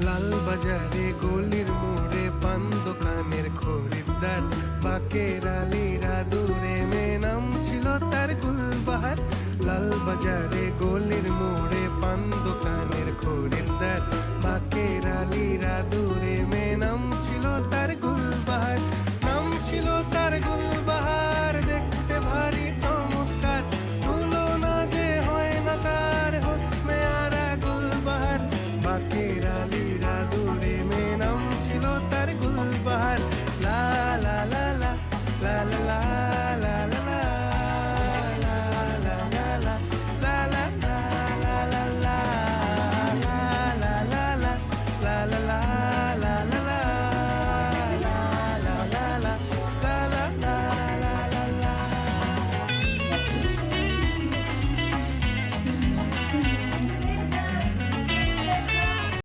লাল বাজারে গলির মোড়ে পান দোকানের খরিদ্দার, বাকের আলীরা দূরে মেয়ে নাম ছিল তার গুলবাহার। লাল বাজারে গলির মোড়ে পান দোকানের খরিদ্দার, বাকের আলীরা দূরে মেয়ে নাম ছিল তার গুলবাহার। নাম ছিল তার গুলবাহার, দেখতে ভারী চমৎকার, তুলনা যে হয় না তার হোসনে আরা গুলবাহার। বাকের আলীরা দূরে মেয়ে